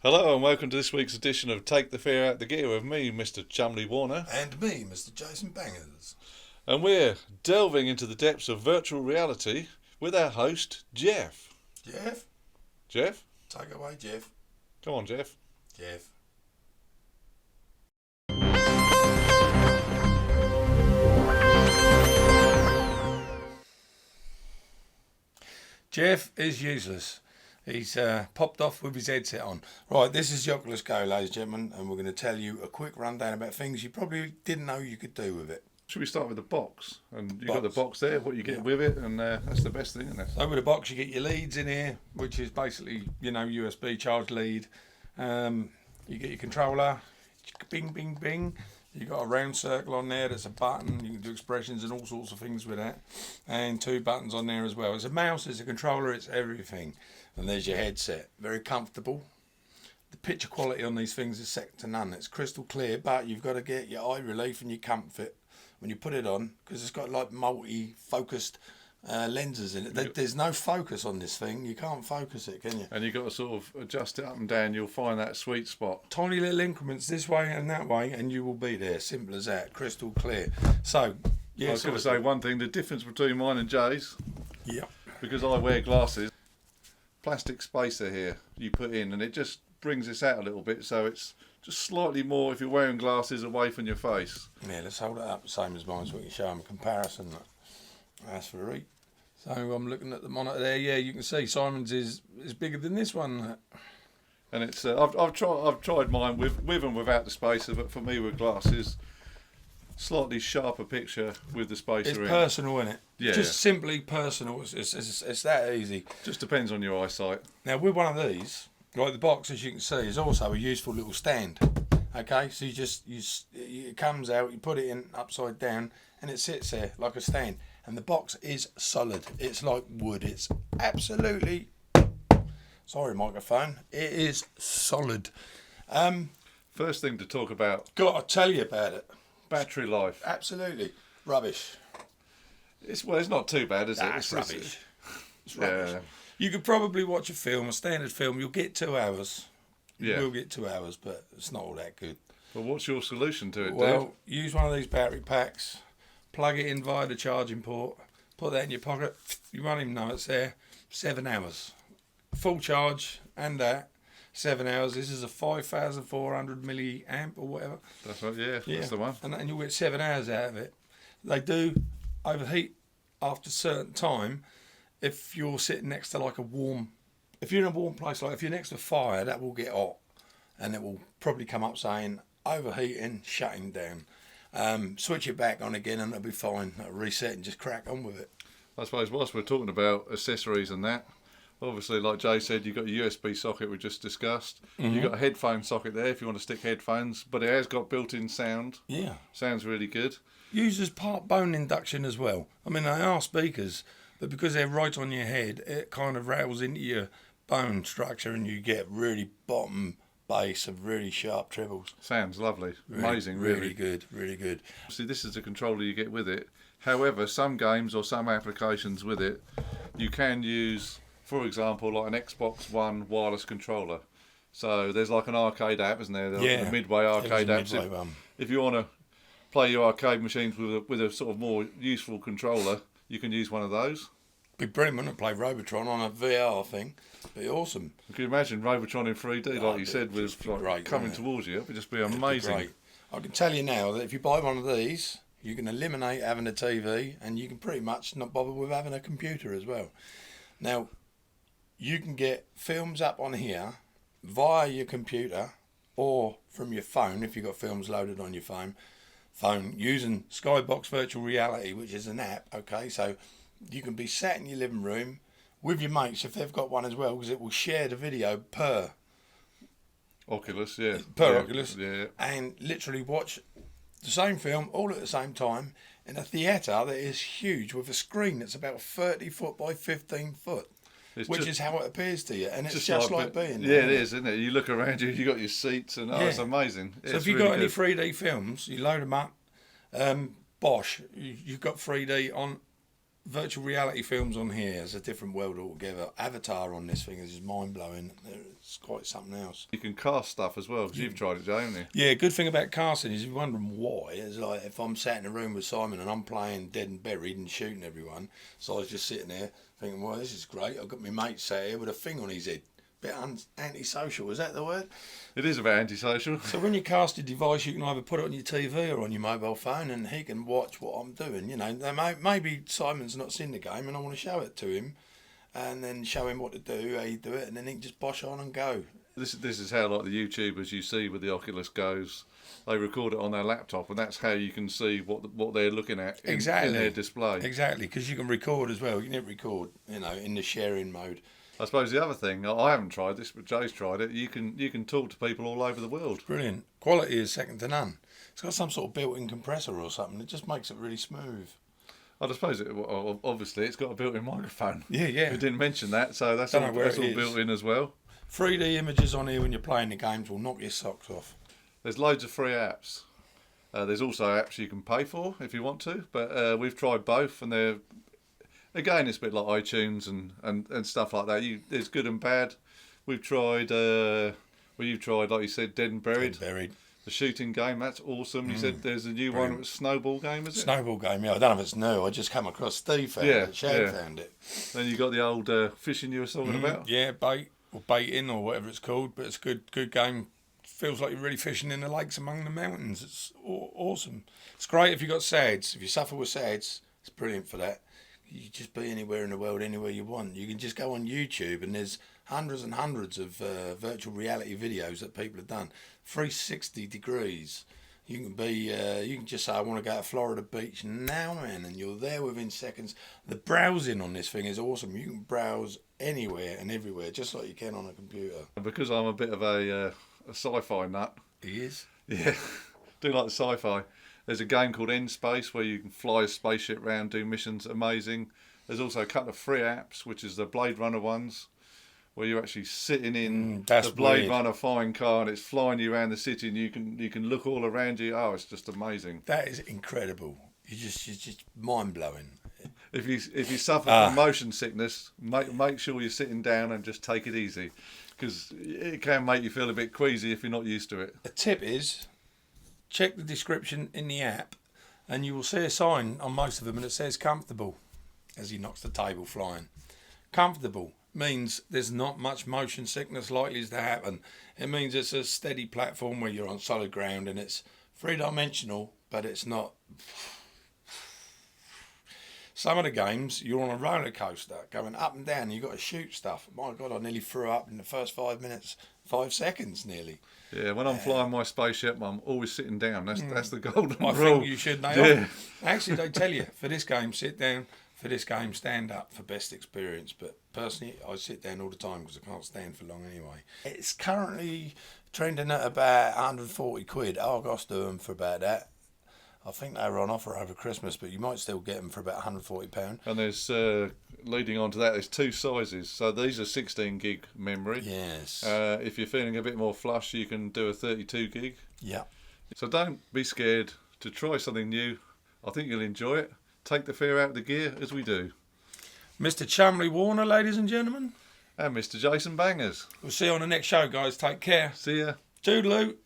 Hello and welcome to this week's edition of Take the Fear Out the Gear with me, Mr. Chumley Warner. And me, Mr. Jason Bangers. And we're delving into the depths of virtual reality with our host, Jeff. Jeff? Jeff? Take away, Jeff. Come on, Jeff. Jeff. Jeff is useless. He's popped off with his headset on. Right, this is the Oculus Go, ladies and gentlemen, and we're going to tell you a quick rundown about things you probably didn't know you could do with it. Should we start with the box? And you've got the box there, what you get with it, and that's the best thing, isn't it? So with the box, you get your leads in here, which is basically, USB charge lead. You get your controller, bing, bing, bing. You've got a round circle on there that's a button. You can do expressions and all sorts of things with that. And two buttons on there as well. It's a mouse, it's a controller, it's everything. And there's your headset. Very comfortable. The picture quality on these things is second to none. It's crystal clear, but you've got to get your eye relief and your comfort when you put it on, because it's got like multi-focused lenses in it. There's no focus on this thing. You can't focus it, can you? And you've got to sort of adjust it up and down. You'll find that sweet spot. Tiny little increments this way and that way, and you will be there. Simple as that. Crystal clear. So, yeah. I was going to say one thing. The difference between mine and Jay's, yeah, because I wear glasses, plastic spacer here you put in, and it just brings this out a little bit, so it's just slightly more, if you're wearing glasses, away from your face. Yeah, let's hold it up, same as mine, so we can show them a comparison. That's for right. So I'm looking at the monitor there. Yeah, you can see Simon's is bigger than this one. And it's I've tried mine with and without the spacer, but for me with glasses, slightly sharper picture with the spacer. It's personal, isn't it? Yeah, just simply personal. It's that easy. Just depends on your eyesight. Now with one of these, like the box, as you can see, is also a useful little stand. Okay, so it comes out, you put it in upside down, and it sits there like a stand. And the box is solid. It's like wood. It's absolutely, sorry microphone, it is solid. First thing to talk about. Got to tell you about it. Battery life. Absolutely rubbish. It's not too bad, is it? It's rubbish. It's rubbish. Yeah. You could probably watch a film, a standard film. You'll get 2 hours. You will get 2 hours, but it's not all that good. Well, what's your solution to it, Well, Dave? use one of these battery packs. Plug it in via the charging port. Put that in your pocket. You won't even know it's there. 7 hours. Full charge and that. 7 hours. This is a 5,400 milliamp or whatever. That's right, yeah. That's the one. And you'll get 7 hours out of it. They do overheat after a certain time if you're sitting next to like if you're in a warm place, like if you're next to a fire, that will get hot. And it will probably come up saying overheating, shutting down. Switch it back on again and it'll be fine. It'll reset and just crack on with it. I suppose whilst we're talking about accessories and that, obviously, like Jay said, you've got a USB socket we just discussed. You've got a headphone socket there if you want to stick headphones, but it has got built-in sound. Yeah. Sounds really good. Uses part bone induction as well. I mean, they are speakers, but because they're right on your head, it kind of rattles into your bone structure and you get really bottom bass of really sharp trebles. Sounds lovely. Amazing, really. Really good, really good. See, this is the controller you get with it. However, some games or some applications with it, you can use, for example, like an Xbox One wireless controller. So there's like an arcade app, isn't there? The Midway arcade apps. If you want to play your arcade machines with a sort of more useful controller, you can use one of those. Be brilliant, wouldn't it? Play Robotron on a VR thing. Be awesome. Can you imagine Robotron in 3D, like you said, with like coming towards you? It would just be amazing. Great. I can tell you now that if you buy one of these, you can eliminate having a TV and you can pretty much not bother with having a computer as well. Now, you can get films up on here via your computer or from your phone if you've got films loaded on your phone using Skybox Virtual Reality, which is an app. Okay, so you can be sat in your living room with your mates if they've got one as well, because it will share the video per Oculus, yeah. Oculus, yeah. And literally watch the same film all at the same time in a theatre that is huge with a screen that's about 30 foot by 15 foot. Which is how it appears to you, and it's just like being there. Yeah, it is, isn't it? You look around you, you got your seats, and it's amazing. So if you've got any 3D films, you load them up. Bosch, you've got 3D on virtual reality films on here. It's a different world altogether. Avatar on this thing is just mind-blowing. It's quite something else. You can cast stuff as well, because you've tried it, Jay, haven't you? Yeah, good thing about casting is you're wondering why. It's like if I'm sat in a room with Simon and I'm playing Dead and Buried and shooting everyone, so I was just sitting there thinking, well, this is great. I've got my mate sat here with a thing on his head. Bit antisocial, is that the word? It is a bit antisocial. So when you cast a device, you can either put it on your TV or on your mobile phone, and he can watch what I'm doing. You know, maybe Simon's not seen the game, and I want to show it to him, and then show him what to do, how you do it, and then he can just bosh on and go. This is how, like, the YouTubers you see with the Oculus Goes, they record it on their laptop, and that's how you can see what they're looking at in their display. Exactly, because you can record as well. You can hit record, you know, in the sharing mode. I suppose the other thing, I haven't tried this, but Jay's tried it. You can talk to people all over the world. Brilliant. Quality is second to none. It's got some sort of built-in compressor or something. It just makes it really smooth. I suppose obviously it's got a built-in microphone. Yeah. We didn't mention that, so that's all built in as well. 3D images on here when you're playing the games will knock your socks off. There's loads of free apps. There's also apps you can pay for if you want to, but we've tried both, and they're, again, it's a bit like iTunes and stuff like that. There's good and bad. We've tried, you've tried, like you said, Dead and Buried. The shooting game, that's awesome. You said there's a new one, it's Snowball game, is it? Snowball game, yeah. I don't know if it's new. I just come across Steve found it. Shad found it. Then you got the old fishing you were talking about. Yeah, baiting or whatever it's called, but it's a good game. Feels like you're really fishing in the lakes among the mountains. It's awesome. It's great if you've got SADS. If you suffer with SADS, it's brilliant for that. You just be anywhere in the world, anywhere you want. You can just go on YouTube, and there's hundreds and hundreds of virtual reality videos that people have done. 360 degrees. You can be. You can just say, I want to go to Florida Beach now, man, and you're there within seconds. The browsing on this thing is awesome. You can browse anywhere and everywhere, just like you can on a computer. Because I'm a bit of a sci-fi nut. He is. Yeah, do like the sci-fi. There's a game called In Space where you can fly a spaceship around, do missions. Amazing. There's also a couple of free apps, which is the Blade Runner ones, where you're actually sitting in the Blade Runner flying car and it's flying you around the city, and you can look all around you. Oh, it's just amazing. That is incredible. You're just mind blowing. If you suffer from motion sickness, make sure you're sitting down and just take it easy, because it can make you feel a bit queasy if you're not used to it. A tip is, check the description in the app, and you will see a sign on most of them, and it says comfortable, as he knocks the table flying. Comfortable means there's not much motion sickness likely to happen. It means it's a steady platform where you're on solid ground, and it's three-dimensional, but it's not. Some of the games, you're on a roller coaster going up and down, and you've got to shoot stuff. My God, I nearly threw up in the first 5 seconds nearly. Yeah, when I'm flying my spaceship, I'm always sitting down. That's the golden rule. I think you should know. Actually, they tell you, for this game, sit down. For this game, stand up for best experience. But personally, I sit down all the time because I can't stand for long anyway. It's currently trending at about 140 quid. Argos do them for about that. I think they were on offer over Christmas, but you might still get them for about £140. And there's, leading on to that, there's two sizes. So these are 16 gig memory. Yes. If you're feeling a bit more flush, you can do a 32 gig. Yeah. So don't be scared to try something new. I think you'll enjoy it. Take the fear out of the gear, as we do. Mr. Chumley Warner, ladies and gentlemen. And Mr. Jason Bangers. We'll see you on the next show, guys. Take care. See ya. Toodaloo.